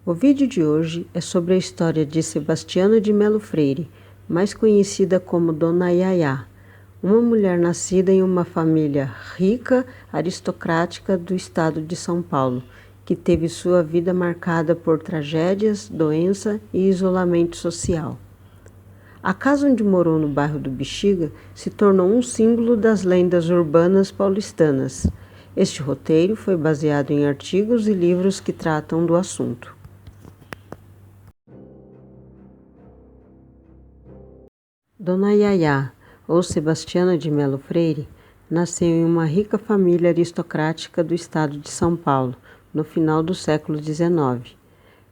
O vídeo de hoje é sobre a história de Sebastiana de Melo Freire, mais conhecida como Dona Yaya, uma mulher nascida em uma família rica, aristocrática do estado de São Paulo, que teve sua vida marcada por tragédias, doença e isolamento social. A casa onde morou no bairro do Bexiga se tornou um símbolo das lendas urbanas paulistanas. Este roteiro foi baseado em artigos e livros que tratam do assunto. Dona Yaya, ou Sebastiana de Melo Freire, nasceu em uma rica família aristocrática do estado de São Paulo, no final do século XIX.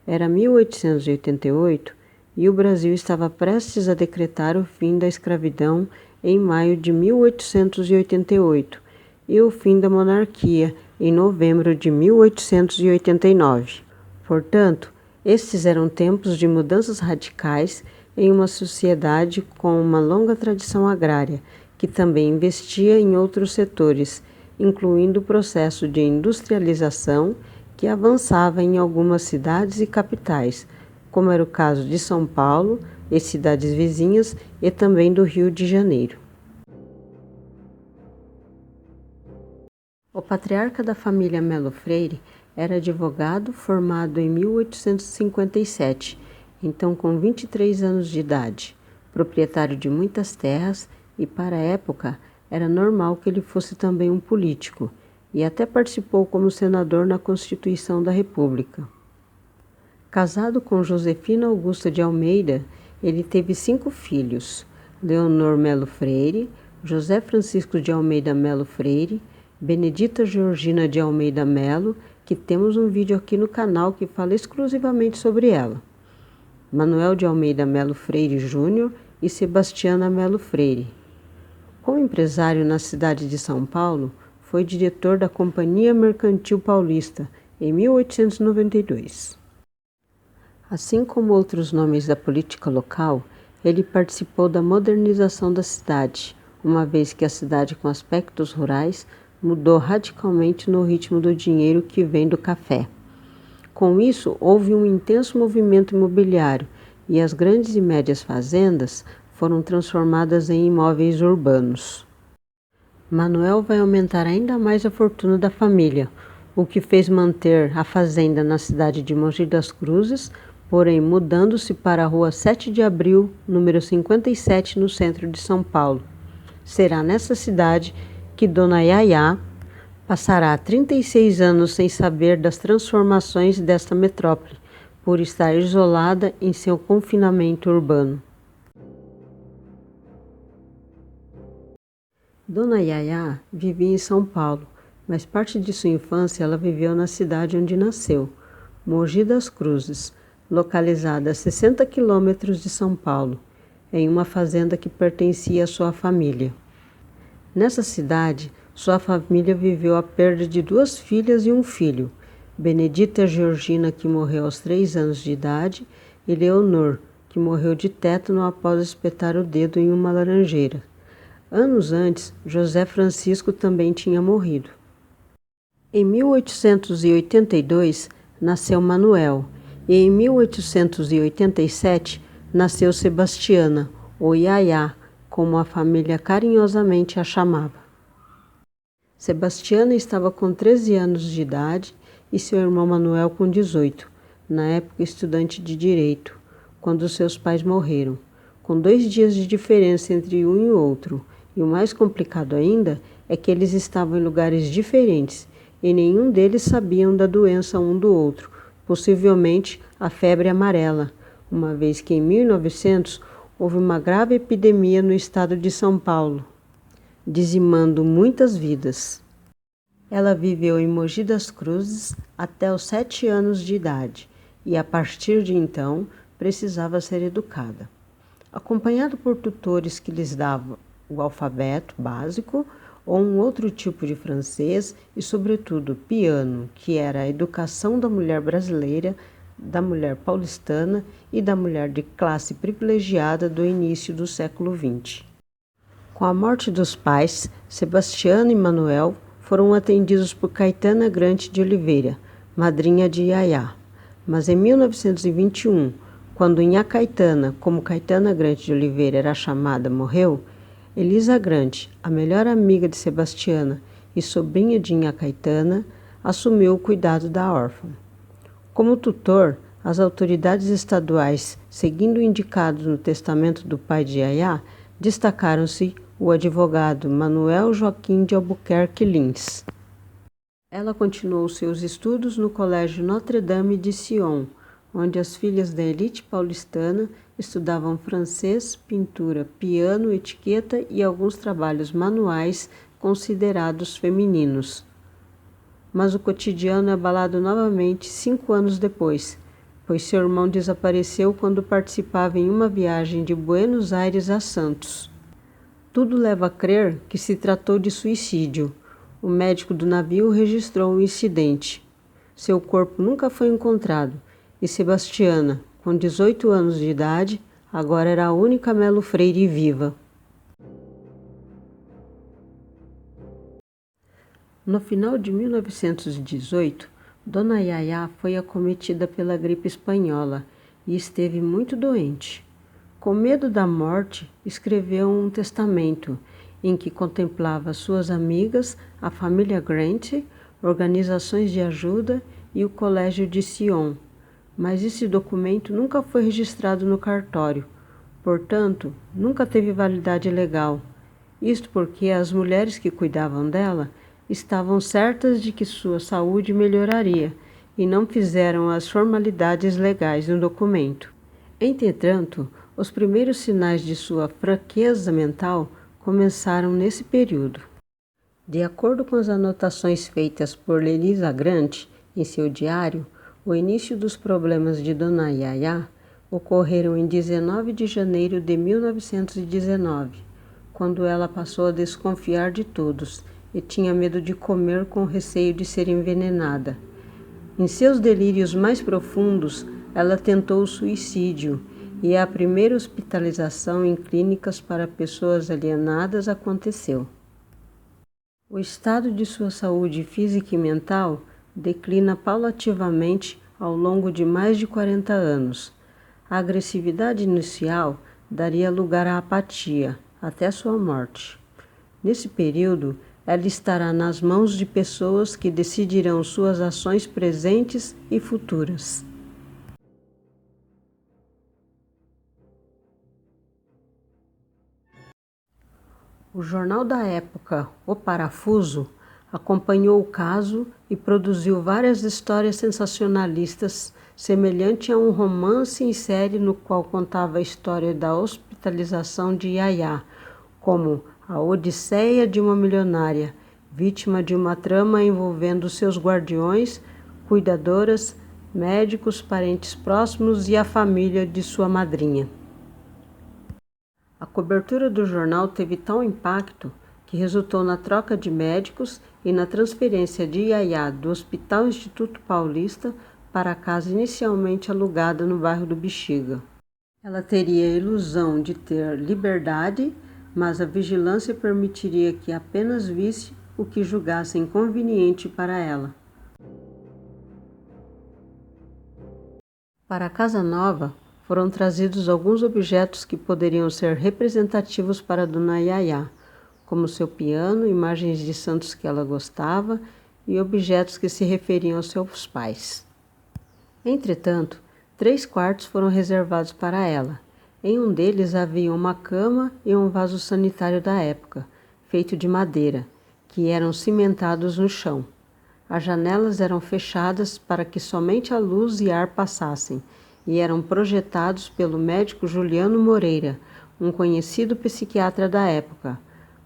Era 1888 e o Brasil estava prestes a decretar o fim da escravidão em maio de 1888 e o fim da monarquia em novembro de 1889. Portanto, estes eram tempos de mudanças radicais em uma sociedade com uma longa tradição agrária, que também investia em outros setores, incluindo o processo de industrialização que avançava em algumas cidades e capitais, como era o caso de São Paulo e cidades vizinhas e também do Rio de Janeiro. O patriarca da família Melo Freire era advogado formado em 1857, então com 23 anos de idade, proprietário de muitas terras e, para a época, era normal que ele fosse também um político, e até participou como senador na Constituição da República. Casado com Josefina Augusta de Almeida, ele teve 5 filhos: Leonor Melo Freire, José Francisco de Almeida Melo Freire, Benedita Georgina de Almeida Melo, que temos um vídeo aqui no canal que fala exclusivamente sobre ela, Manuel de Almeida Melo Freire Júnior e Sebastiana Melo Freire. Como empresário na cidade de São Paulo, foi diretor da Companhia Mercantil Paulista em 1892. Assim como outros nomes da política local, ele participou da modernização da cidade, uma vez que a cidade com aspectos rurais mudou radicalmente no ritmo do dinheiro que vem do café. Com isso, houve um intenso movimento imobiliário e as grandes e médias fazendas foram transformadas em imóveis urbanos. Manuel vai aumentar ainda mais a fortuna da família, o que fez manter a fazenda na cidade de Mogi das Cruzes, porém mudando-se para a rua 7 de Abril, número 57, no centro de São Paulo. Será nessa cidade que Dona Yaya passará 36 anos sem saber das transformações desta metrópole, por estar isolada em seu confinamento urbano. Dona Yaya vivia em São Paulo, mas parte de sua infância ela viveu na cidade onde nasceu, Mogi das Cruzes, localizada a 60 quilômetros de São Paulo, em uma fazenda que pertencia à sua família. Nessa cidade, sua família viveu a perda de 2 filhas e um filho, Benedita Georgina, que morreu aos 3 anos de idade, e Leonor, que morreu de tétano após espetar o dedo em uma laranjeira. Anos antes, José Francisco também tinha morrido. Em 1882, nasceu Manuel, e em 1887, nasceu Sebastiana, ou Yaya, como a família carinhosamente a chamava. Sebastiana estava com 13 anos de idade e seu irmão Manuel com 18, na época estudante de Direito, quando seus pais morreram, com 2 dias de diferença entre um e o outro, e o mais complicado ainda é que eles estavam em lugares diferentes e nenhum deles sabiam da doença um do outro, possivelmente a febre amarela, uma vez que em 1900 houve uma grave epidemia no estado de São Paulo, dizimando muitas vidas. Ela viveu em Mogi das Cruzes até os 7 anos de idade e, a partir de então, precisava ser educada. Acompanhada por tutores que lhes davam o alfabeto básico ou um outro tipo de francês e, sobretudo, piano, que era a educação da mulher brasileira, da mulher paulistana e da mulher de classe privilegiada do início do século XX. Com a morte dos pais, Sebastiana e Manuel foram atendidos por Caetana Grante de Oliveira, madrinha de Yaya. Mas em 1921, quando Nhã Caetana, como Caetana Grande de Oliveira era chamada, morreu, Elisa Grande, a melhor amiga de Sebastiana e sobrinha de Nhã Caetana, assumiu o cuidado da órfã. Como tutor, as autoridades estaduais, seguindo o indicado no testamento do pai de Yaya, destacaram-se o advogado Manuel Joaquim de Albuquerque Lins. Ela continuou seus estudos no Colégio Notre-Dame de Sion, onde as filhas da elite paulistana estudavam francês, pintura, piano, etiqueta e alguns trabalhos manuais considerados femininos. Mas o cotidiano é abalado novamente 5 anos depois, pois seu irmão desapareceu quando participava em uma viagem de Buenos Aires a Santos. Tudo leva a crer que se tratou de suicídio. O médico do navio registrou o incidente. Seu corpo nunca foi encontrado e Sebastiana, com 18 anos de idade, agora era a única Melo Freire viva. No final de 1918, Dona Yaya foi acometida pela gripe espanhola e esteve muito doente. Com medo da morte, escreveu um testamento em que contemplava suas amigas, a família Grant, organizações de ajuda e o Colégio de Sion. Mas esse documento nunca foi registrado no cartório, portanto, nunca teve validade legal. Isto porque as mulheres que cuidavam dela estavam certas de que sua saúde melhoraria e não fizeram as formalidades legais no documento. Entretanto, os primeiros sinais de sua fraqueza mental começaram nesse período. De acordo com as anotações feitas por Elisa Grant em seu diário, o início dos problemas de Dona Yaya ocorreram em 19 de janeiro de 1919, quando ela passou a desconfiar de todos e tinha medo de comer com receio de ser envenenada. Em seus delírios mais profundos, ela tentou o suicídio e a primeira hospitalização em clínicas para pessoas alienadas aconteceu. O estado de sua saúde física e mental declina paulativamente ao longo de mais de 40 anos. A agressividade inicial daria lugar à apatia, até sua morte. Nesse período, ela estará nas mãos de pessoas que decidirão suas ações presentes e futuras. O jornal da época, O Parafuso, acompanhou o caso e produziu várias histórias sensacionalistas, semelhante a um romance em série no qual contava a história da hospitalização de Yaya, como a odisseia de uma milionária, vítima de uma trama envolvendo seus guardiões, cuidadoras, médicos, parentes próximos e a família de sua madrinha. A cobertura do jornal teve tal impacto que resultou na troca de médicos e na transferência de Yaya do Hospital Instituto Paulista para a casa inicialmente alugada no bairro do Bexiga. Ela teria a ilusão de ter liberdade, mas a vigilância permitiria que apenas visse o que julgassem conveniente para ela. Para a casa nova, foram trazidos alguns objetos que poderiam ser representativos para Dona Yaya, como seu piano, imagens de santos que ela gostava e objetos que se referiam aos seus pais. Entretanto, 3 quartos foram reservados para ela. Em um deles havia uma cama e um vaso sanitário da época, feito de madeira, que eram cimentados no chão. As janelas eram fechadas para que somente a luz e ar passassem, e eram projetados pelo médico Juliano Moreira, um conhecido psiquiatra da época,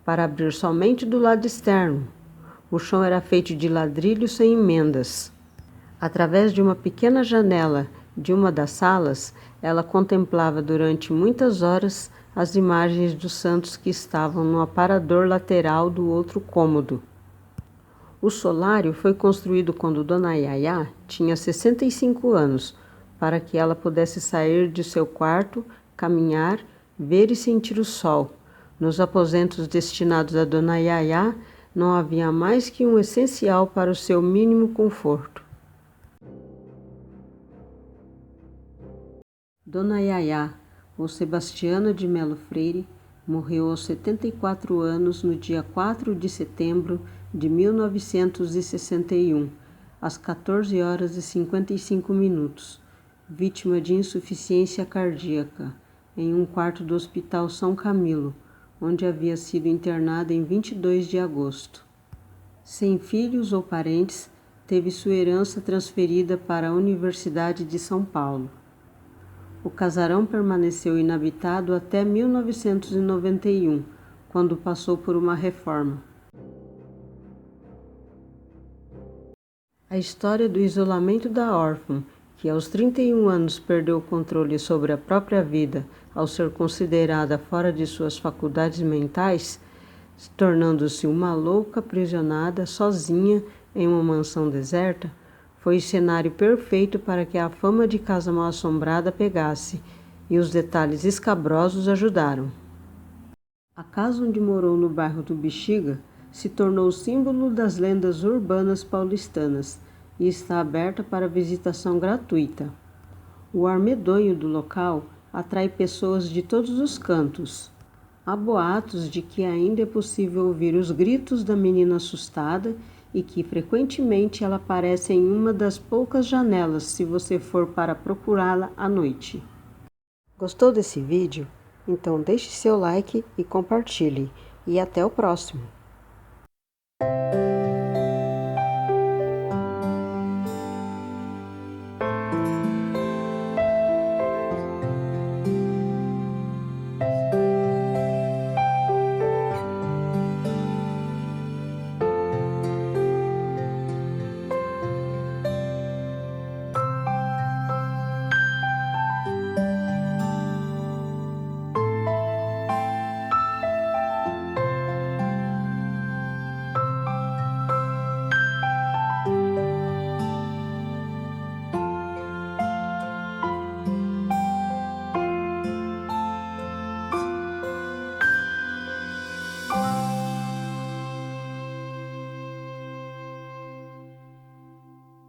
para abrir somente do lado externo. O chão era feito de ladrilhos sem emendas. Através de uma pequena janela de uma das salas, ela contemplava durante muitas horas as imagens dos santos que estavam no aparador lateral do outro cômodo. O solário foi construído quando Dona Yaya tinha 65 anos, para que ela pudesse sair de seu quarto, caminhar, ver e sentir o sol. Nos aposentos destinados a Dona Yaya, não havia mais que um essencial para o seu mínimo conforto. Dona Yayá, ou Sebastiana de Melo Freire, morreu aos 74 anos no dia 4 de setembro de 1961, às 14 horas e 55 minutos, vítima de insuficiência cardíaca, em um quarto do Hospital São Camilo, onde havia sido internada em 22 de agosto. Sem filhos ou parentes, teve sua herança transferida para a Universidade de São Paulo. O casarão permaneceu inabitado até 1991, quando passou por uma reforma. A história do isolamento da órfã, que aos 31 anos perdeu o controle sobre a própria vida ao ser considerada fora de suas faculdades mentais, tornando-se uma louca aprisionada sozinha em uma mansão deserta, foi o cenário perfeito para que a fama de Casa Mal-Assombrada pegasse, e os detalhes escabrosos ajudaram. A casa onde morou no bairro do Bexiga se tornou símbolo das lendas urbanas paulistanas e está aberta para visitação gratuita. O ar medonho do local atrai pessoas de todos os cantos. Há boatos de que ainda é possível ouvir os gritos da menina assustada e que frequentemente ela aparece em uma das poucas janelas se você for para procurá-la à noite. Gostou desse vídeo? Então deixe seu like e compartilhe. E até o próximo!